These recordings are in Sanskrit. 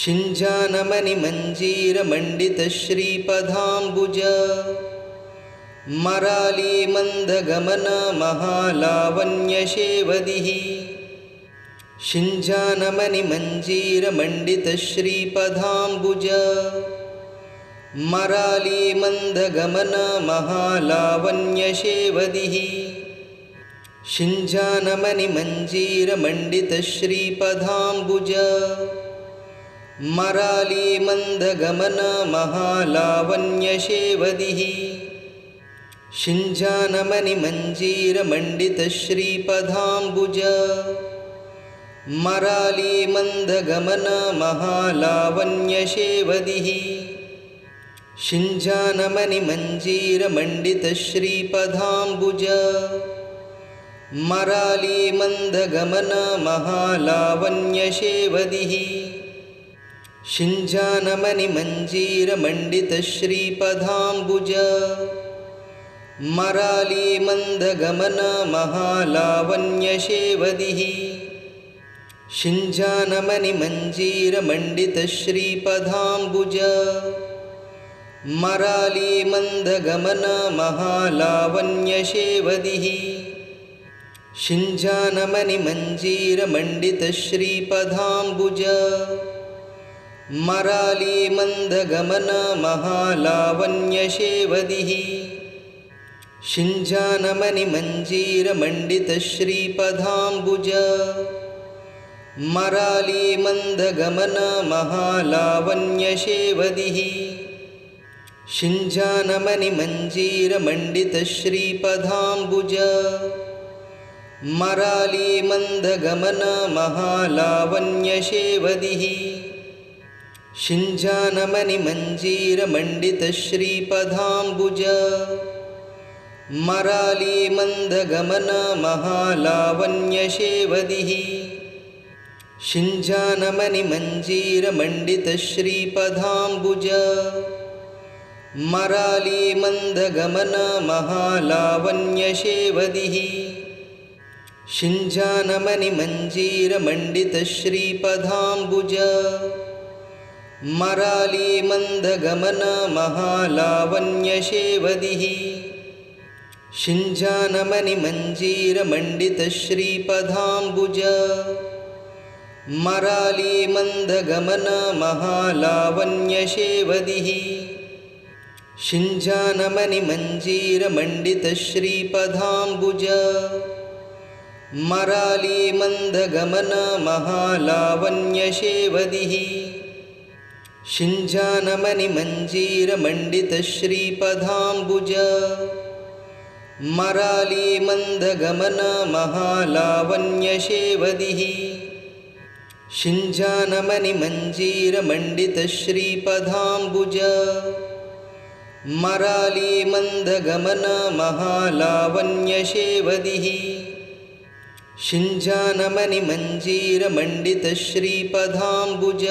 शिञ्जानमणिमञ्जीरमण्डितश्रीपदाम्बुज मरालीमन्दगमन महालावण्यशेवदिः शिञ्जानमणिमञ्जीरमण्डितश्रीपदाम्बुज मरालीमन्दगमन महालावण्यशेवदिः शिञ्जानमणिमञ्जीरमण्डितश्रीपदाम्बुज मरालीमन्दगमन महालावण्यशेवदिः शिञ्जानमणिमञ्जीरमण्डितश्रीपदाम्बुज मरालीमन्दगमन महालावण्यशेवदिः शिञ्जानमणिमञ्जीरमण्डितश्रीपदाम्बुज मरालीमन्दगमन महालावण्यशेवदिः शिञ्जानमणिमञ्जीरमण्डितश्रीपदाम्बुज मरालीमन्दगमन महालावण्यशेवदिः शिञ्जानमणिमञ्जीरमण्डितश्रीपदाम्बुज मरालीमन्दगमन महालावण्यशेवदिः शिञ्जानमणिमञ्जीरमण्डितश्रीपदाम्बुज मरालीमन्दगमन महालावण्यशेवदिः शिञ्जानमणिमञ्जीरमण्डितश्रीपदाम्बुज मरालीमन्दगमन महालावण्यशेवदिः शिञ्जानमणिमञ्जीरमण्डितश्रीपदाम्बुज मरालीमन्दगमन महालावण्यशेवदिः शिञ्जानमणिमञ्जीरमण्डितश्रीपदाम्बुज मरालीमन्दगमन महालावण्यशेवदिः शिञ्जानमणिमञ्जीरमण्डितश्रीपदाम्बुज मरालीमन्दगमन महालावण्यशेवदिः शिञ्जानमणिमञ्जीरमण्डितश्रीपदाम्बुज मरालीमन्दगमन महालावण्यशेवदिः शिञ्जानमणिमञ्जीरमण्डितश्रीपदाम्बुज मरालीमन्दगमन महालावण्यशेवदिः शिञ्जानमणिमञ्जीरमण्डितश्रीपदाम्बुज मरालीमन्दगमन महालावण्यशेवदिः शिञ्जानमणिमञ्जीरमण्डितश्रीपदाम्बुज मरालीमन्दगमन महालावण्यशेवदिः शिञ्जानमणिमञ्जीरमण्डितश्रीपदाम्बुज मरालीमन्दगमन महालावण्यशेवदिः शिञ्जानमणिमञ्जीरमण्डितश्रीपदाम्बुज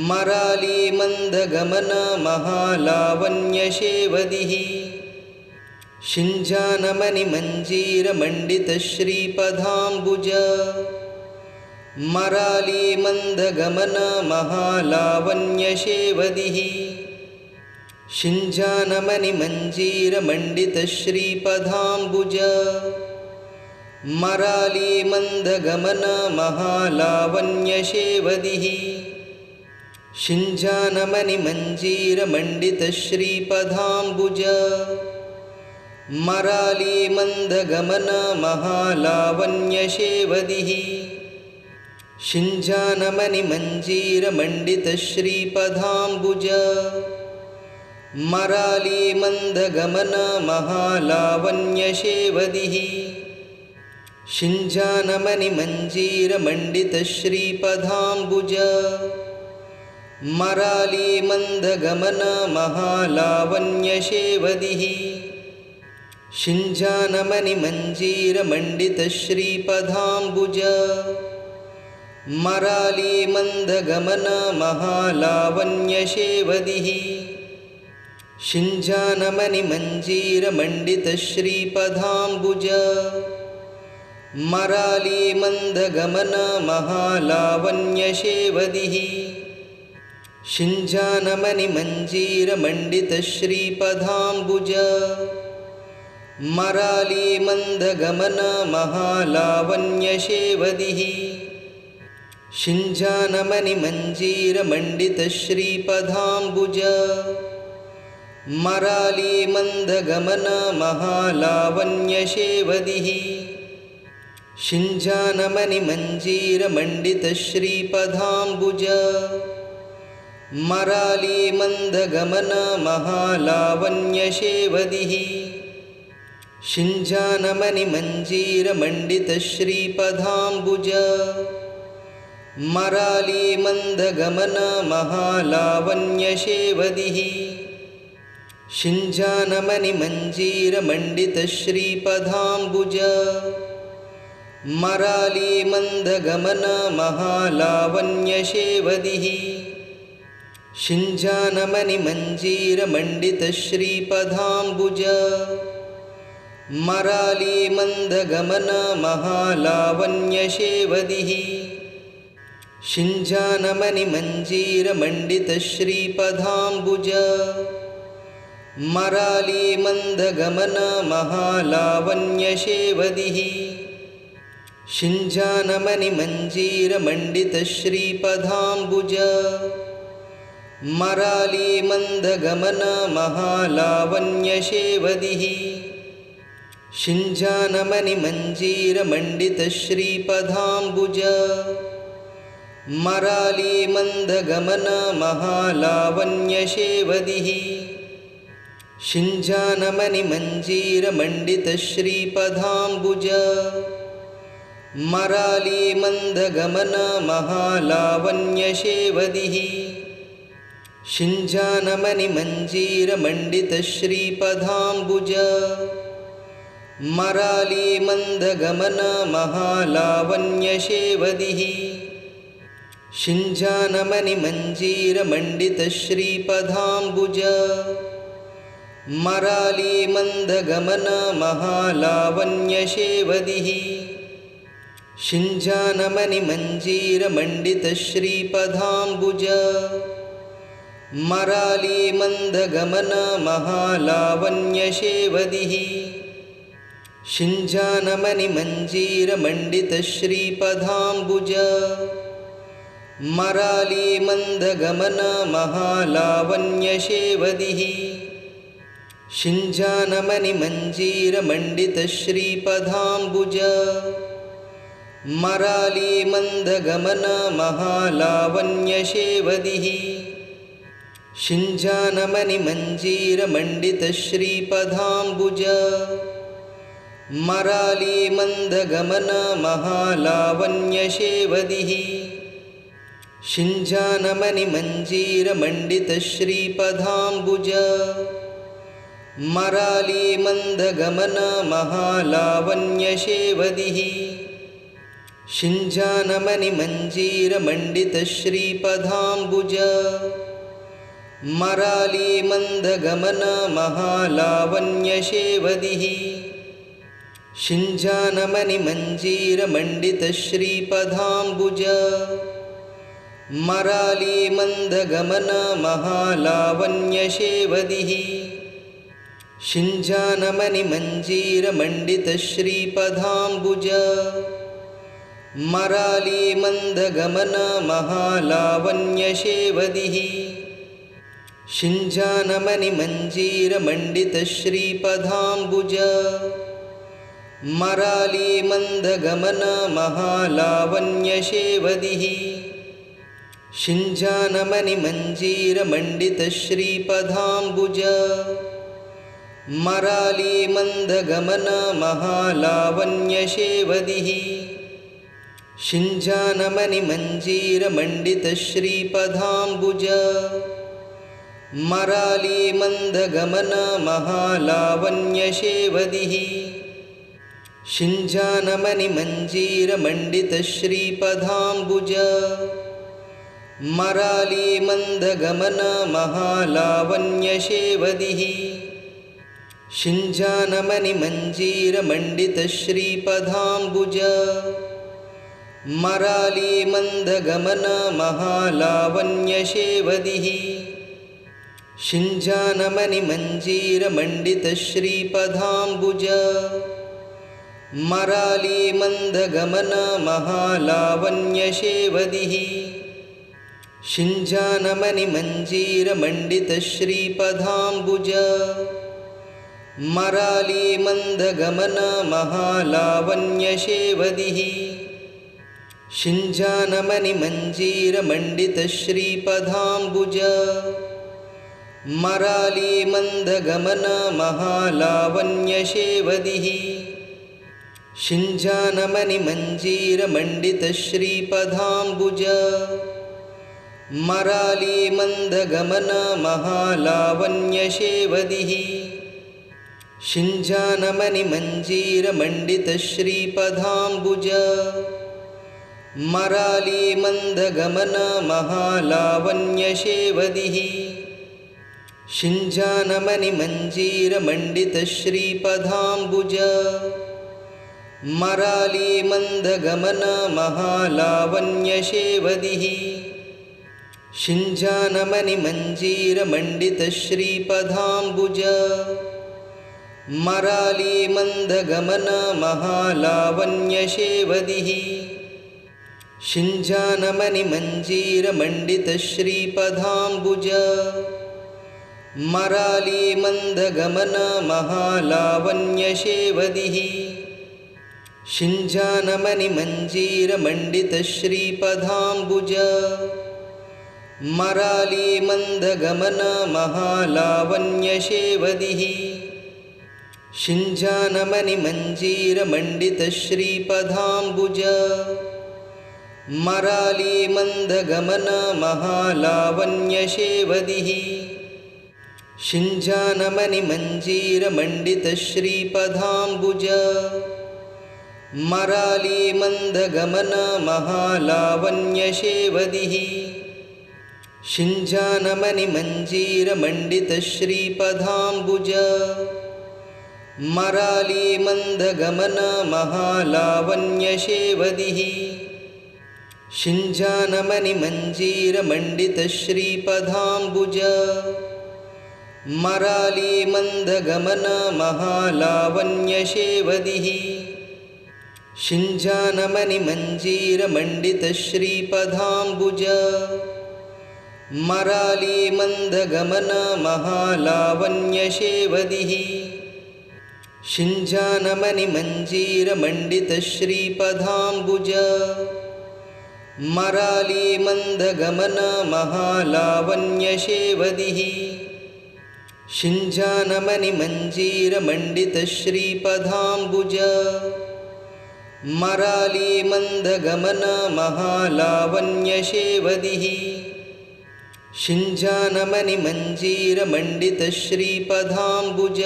मरालीमन्दगमन महालावण्यशेवदिः शिञ्जानमणिमञ्जीरमण्डितश्रीपदाम्बुज मरालीमन्दगमन महालावण्यशेवदिः शिञ्जानमणिमञ्जीरमण्डितश्रीपदाम्बुज मरालीमन्दगमन महालावण्यशेवदिः शिञ्जानमणिमञ्जीरमण्डितश्रीपदाम्बुज मरालीमन्दगमन महालावण्यशेवदिः शिञ्जानमणिमञ्जीरमण्डितश्रीपदाम्बुज मरालीमन्दगमन महालावण्यशेवदिः शिञ्जानमणिमञ्जीरमण्डितश्रीपदाम्बुज मरालीमन्दगमन महालावण्यशेवदिः शिञ्जानमणिमञ्जीरमण्डितश्रीपदाम्बुज मरालीमन्दगमन महालावण्यशेवदिः शिञ्जानमणिमञ्जीरमण्डितश्रीपदाम्बुज मरालीमन्दगमन महालावण्यशेवदिः शिञ्जानमणिमञ्जीरमण्डितश्रीपदाम्बुज मरालीमन्दगमन महालावण्यशेवदिः शिञ्जानमणिमञ्जीरमण्डितश्रीपदाम्बुज मरालीमन्दगमन महालावण्यशेवदिः शिञ्जानमणिमञ्जीरमण्डितश्रीपदाम्बुज मरालीमन्दगमन महालावण्यशेवदिः शिञ्जानमणिमञ्जीरमण्डितश्रीपदाम्बुज मरालीमन्दगमन महालावण्यशेवदिः शिञ्जानमणिमञ्जीरमण्डितश्रीपदाम्बुज मरालीमन्दगमन महालावण्यशेवदिः शिञ्जानमणिमञ्जीरमण्डितश्रीपदाम्बुज मरालीमन्दगमन महालावण्यशेवदिः शिञ्जानमणिमञ्जीरमण्डितश्रीपदाम्बुज मरालीमन्दगमन महालावण्यशेवदिः शिञ्जानमणिमञ्जीरमण्डितश्रीपदाम्बुज मरालीमन्दगमन महालावण्यशेवदिः शिञ्जानमणिमञ्जीरमण्डितश्रीपदाम्बुज मरालीमन्दगमन महालावण्यशेवदिः शिञ्जानमणिमञ्जीरमण्डितश्रीपदाम्बुज मरालीमन्दगमन महालावण्यशेवदिः शिञ्जानमणिमञ्जीरमण्डितश्रीपदाम्बुज मरालीमन्दगमन महालावण्यशेवदिः शिञ्जानमणिमञ्जीरमण्डितश्रीपदाम्बुज मरालीमन्दगमन महालावण्यशेवदिः शिञ्जानमणिमञ्जीरमण्डितश्रीपदाम्बुज मरालीमन्दगमन महालावण्यशेवदिः शिञ्जानमणिमञ्जीरमण्डितश्रीपदाम्बुज मरालीमन्दगमन महालावण्यशेवदिः शिञ्जानमणिमञ्जीरमण्डितश्रीपदाम्बुज मरालीमन्दगमन महालावण्यशेवदिः शिञ्जानमणिमञ्जीरमण्डितश्रीपदाम्बुज मरालीमन्दगमन महालावण्यशेवदिः शिञ्जानमणिमञ्जीरमण्डितश्रीपदाम्बुज मरालीमन्दगमन महालावण्यशेवदिः शिञ्जानमणिमञ्जीरमण्डितश्रीपदाम्बुज मरालीमन्दगमन महालावण्यशेवदिः शिञ्जानमणिमञ्जीरमण्डितश्रीपदाम्बुज मरालीमन्दगमन महालावण्यशेवदिः शिञ्जानमणिमञ्जीरमण्डितश्रीपदाम्बुज मरालीमन्दगमन महालावण्यशेवदिः शिञ्जानमणिमञ्जीरमण्डितश्रीपदाम्बुज मरालीमन्दगमन महालावण्यशेवदिः शिञ्जानमणिमञ्जीरमण्डितश्रीपदाम्बुज मरालीमन्दगमन महालावण्यशेवदिः शिञ्जानमणिमञ्जीरमण्डितश्रीपदाम्बुज मरालीमन्दगमन महालावण्यशेवदिः शिञ्जानमणिमञ्जीरमण्डितश्रीपदाम्बुज मरालीमन्दगमन महालावण्यशेवदिः शिञ्जानमणिमञ्जीरमण्डितश्रीपदाम्बुज मरालीमन्दगमन महालावण्यशेवदिः शिञ्जानमणिमञ्जीरमण्डितश्रीपदाम्बुज मरालीमन्दगमन महालावण्यशेवदिः शिञ्जानमणिमञ्जीरमण्डितश्रीपदाम्बुज मरालीमन्दगमन महालावण्यशेवदिः शिञ्जानमणिमञ्जीरमण्डितश्रीपदाम्बुज मरालीमन्दगमन महालावण्यशेवदिः शिञ्जानमणिमञ्जीरमण्डितश्रीपदाम्बुज मरालीमन्दगमन महालावण्यशेवदिः शिञ्जानमणिमञ्जीरमण्डितश्रीपदाम्बुज मरालीमन्दगमन महालावण्यशेवदिः शिञ्जानमणिमञ्जीरमण्डितश्रीपदाम्बुज मरालीमन्दगमन महालावण्यशेवदिः शिञ्जानमणिमञ्जीरमण्डितश्रीपदाम्बुज मरालीमन्दगमन महालावण्यशेवदिः शिञ्जानमणिमञ्जीरमण्डितश्रीपदाम्बुज मरालीमन्दगमन महालावण्यशेवदिः शिञ्जानमणिमञ्जीरमण्डितश्रीपदाम्बुज मरालीमन्दगमन महालावण्यशेवदिः शिञ्जानमणिमञ्जीरमण्डितश्रीपदाम्बुज मरालीमन्दगमन महालावण्यशेवदिः शिञ्जानमणिमञ्जीरमण्डितश्रीपदाम्बुज मरालीमन्दगमन महालावण्यशेवदिः शिञ्जानमणिमञ्जीरमण्डितश्रीपदाम्बुज मरालीमन्दगमन महालावण्यशेवदिः शिञ्जानमणिमञ्जीरमण्डितश्रीपदाम्बुज मरालीमन्दगमन महालावण्यशेवदिः शिञ्जानमणिमञ्जीरमण्डितश्रीपदाम्बुज मरालीमन्दगमन महालावण्यशेवदिः शिञ्जानमणिमञ्जीरमण्डितश्रीपदाम्बुज मरालीमन्दगमन महालावण्यशेवदिः शिञ्जानमणिमञ्जीरमण्डितश्रीपदाम्बुज मरालीमन्दगमन महालावण्यशेवदिः शिञ्जानमणिमञ्जीरमण्डितश्रीपदाम्बुज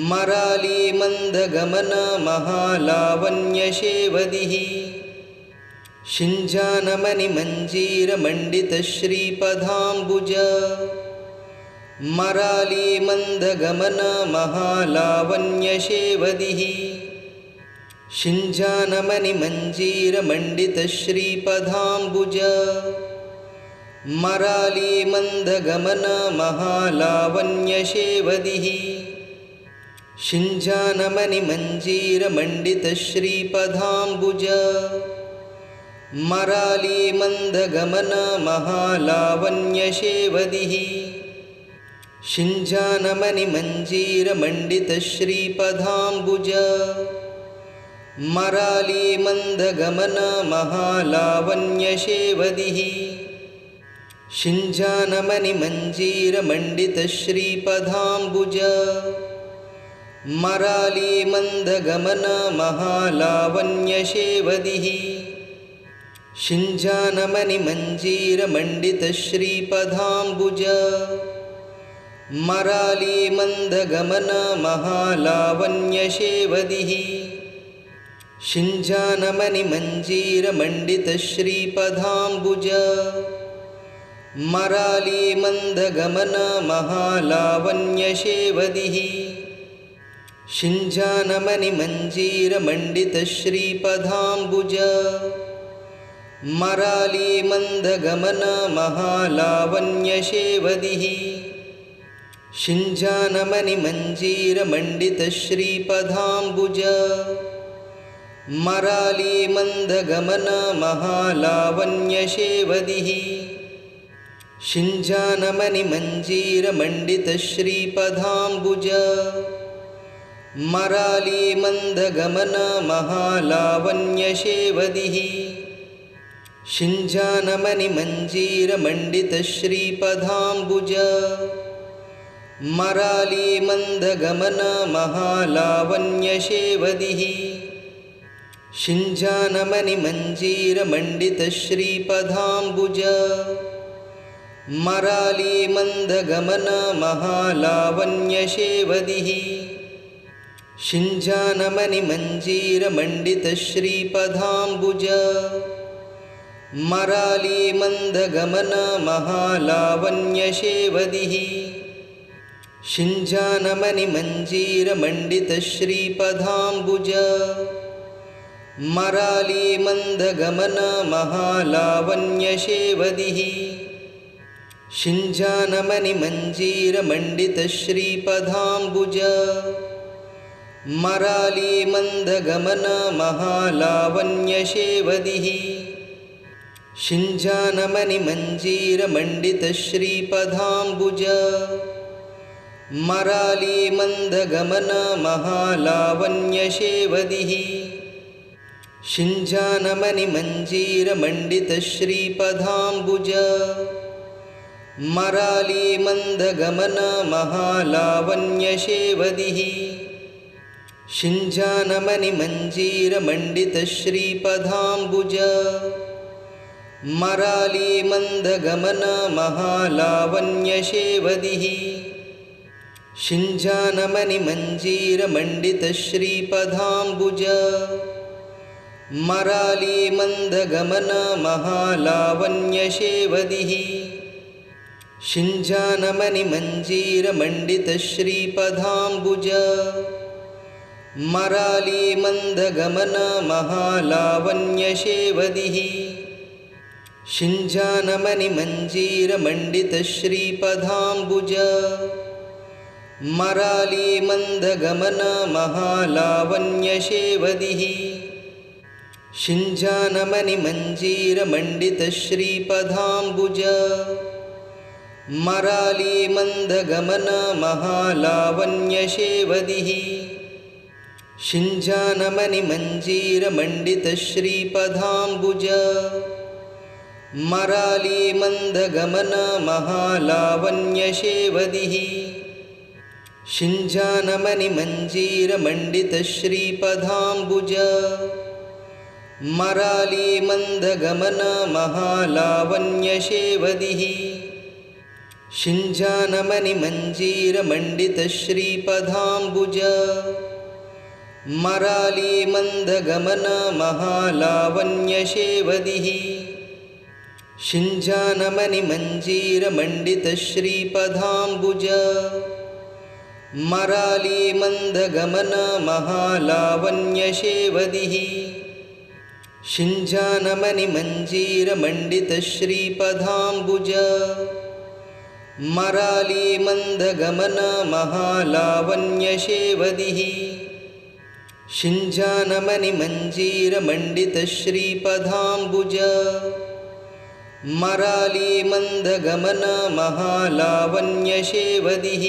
मरालीमन्दगमन महालावण्यशेवदिः शिञ्जानमणिमञ्जीरमण्डितश्रीपदाम्बुज मरालीमन्दगमन महालावण्यशेवदिः शिञ्जानमणिमञ्जीरमण्डितश्रीपदाम्बुज मरालीमन्दगमन महालावण्यशेवदिः शिञ्जानमणिमञ्जीरमण्डितश्रीपदाम्बुज मरालीमन्दगमन महालावण्यशेवदिः शिञ्जानमणिमञ्जीरमण्डितश्रीपदाम्बुज मरालीमन्दगमन महालावण्यशेवदिः शिञ्जानमणिमञ्जीरमण्डितश्रीपदाम्बुज मरालीमन्दगमन महालावण्यशेवदिः शिञ्जानमणिमञ्जीरमण्डितश्रीपदाम्बुज मरालीमन्दगमन महालावण्यशेवदिः शिञ्जानमणिमञ्जीरमण्डितश्रीपदाम्बुज मरालीमन्दगमन महालावण्यशेवदिः शिञ्जानमणिमञ्जीरमण्डितश्रीपदाम्बुज मरालीमन्दगमन महालावण्यशेवदिः शिञ्जानमणिमञ्जीरमण्डितश्रीपदाम्बुज मरालीमन्दगमन महालावण्यशेवदिः शिञ्जानमणिमञ्जीरमण्डितश्रीपदाम्बुज मरालीमन्दगमन महालावण्यशेवदिः शिञ्जानमणिमञ्जीरमण्डितश्रीपदाम्बुज मरालीमन्दगमन महालावण्यशेवदिः शिञ्जानमणिमञ्जीरमण्डितश्रीपदाम्बुज मरालीमन्दगमन महालावण्यशेवदिः शिञ्जानमणिमञ्जीरमण्डितश्रीपदाम्बुज मरालीमन्दगमन महालावण्यशेवदिः शिञ्जानमणिमञ्जीरमण्डितश्रीपदाम्बुज मरालीमन्दगमन महालावण्यशेवदिः शिञ्जानमणिमञ्जीरमण्डितश्रीपदाम्बुज मरालीमन्दगमन महालावण्यशेवदिः शिञ्जानमणिमञ्जीरमण्डितश्रीपदाम्बुज मरालीमन्दगमन महालावण्यशेवदिः शिञ्जानमणिमञ्जीरमण्डितश्रीपदाम्बुज मरालीमन्दगमन महालावण्यशेवदिः शिञ्जानमणिमञ्जीरमण्डितश्रीपदाम्बुज मरालीमन्दगमन महालावण्यशेवदिः शिञ्जानमणिमञ्जीरमण्डितश्रीपदाम्बुज मरालीमन्दगमन महालावण्यशेवदिः शिञ्जानमणिमञ्जीरमण्डितश्रीपदाम्बुज मरालीमन्दगमन महालावण्यशेवदिः शिञ्जानमणिमञ्जीरमण्डितश्रीपदाम्बुज मरालीमन्दगमन महालावण्यशेवदिः शिञ्जानमणिमञ्जीरमण्डितश्रीपदाम्बुज मरालीमन्दगमन महालावण्यशेवदिः शिञ्जानमणिमञ्जीरमण्डितश्रीपदाम्बुज मरालीमन्दगमन महालावण्यशेवदिः शिञ्जानमणिमञ्जीरमण्डितश्रीपदाम्बुज मरालीमन्दगमन महालावण्यशेवदिः शिञ्जानमणिमञ्जीरमण्डितश्रीपदाम्बुज मरालीमन्दगमन महालावण्यशेवदिः शिञ्जानमणिमञ्जीरमण्डितश्रीपदाम्बुज मरालीमन्दगमन महालावण्यशेवदिः शिञ्जानमणिमञ्जीरमण्डितश्रीपदाम्बुज मरालीमन्दगमन महालावण्यशेवदिः शिञ्जानमणिमञ्जीरमण्डितश्रीपदाम्बुज मरालीमन्दगमन महालावण्यशेवदिः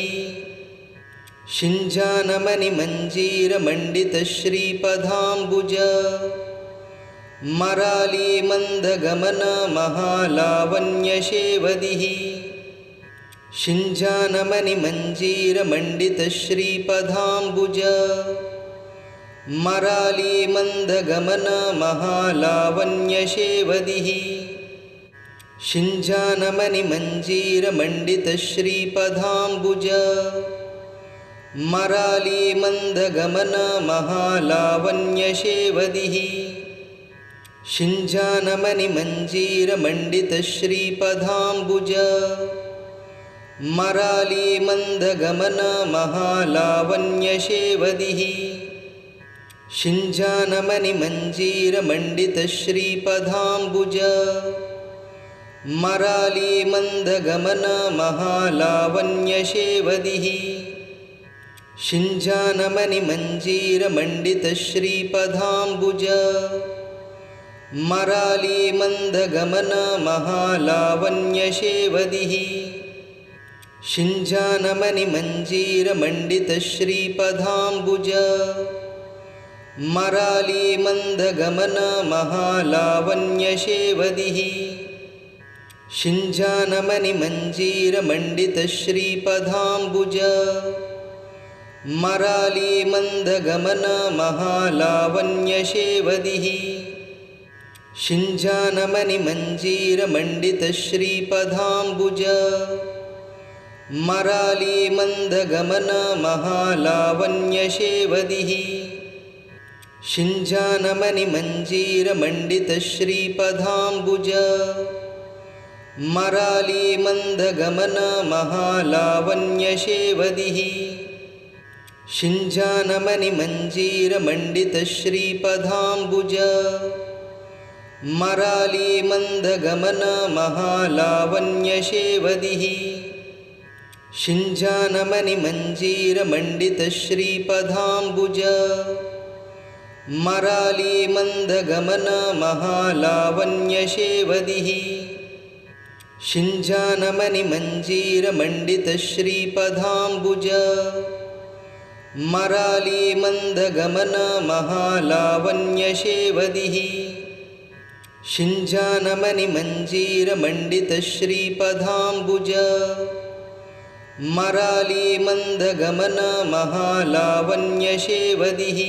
शिञ्जानमणिमञ्जीरमण्डितश्रीपदाम्बुज मरालीमन्दगमन महालावण्यशेवदिः शिञ्जानमणिमञ्जीरमण्डितश्रीपदाम्बुज मरालीमन्दगमन महालावण्यशेवदिः शिञ्जानमणिमञ्जीरमण्डितश्रीपदाम्बुज मरालीमन्दगमन महालावण्यशेवदिः शिञ्जानमणिमञ्जीरमण्डितश्रीपदाम्बुज मरालीमन्दगमन महालावण्यशेवदिः शिञ्जानमणिमञ्जीरमण्डितश्रीपदाम्बुज मरालीमन्दगमन महालावण्यशेवदिः शिञ्जानमणिमञ्जीरमण्डितश्रीपदाम्बुज मरालीमन्दगमन महालावण्यशेवदिः शिञ्जानमणिमञ्जीरमण्डितश्रीपदाम्बुज मरालीमन्दगमन महालावण्यशेवदिः शिञ्जानमणिमञ्जीरमण्डितश्रीपदाम्बुज मरालीमन्दगमन महालावण्यशेवदिः शिञ्जानमणिमञ्जीरमण्डितश्रीपदाम्बुज मरालीमन्दगमन महालावण्यशेवदिः शिञ्जानमणिमञ्जीरमण्डितश्रीपदाम्बुज मरालीमन्दगमन महालावण्यशेवदिः शिञ्जानमणिमञ्जीरमण्डितश्रीपदाम्बुज मरालीमन्दगमन महालावण्यशेवदिः शिञ्जानमणिमञ्जीरमण्डितश्रीपदाम्बुज मरालीमन्दगमन महालावण्यशेवदिः शिञ्जानमणिमञ्जीरमण्डितश्रीपदाम्बुज मरालीमन्दगमन महालावण्यशेवदिः शिञ्जानमणिमञ्जीरमण्डितश्रीपदाम्बुज मरालीमन्दगमन महालावण्यशेवदिः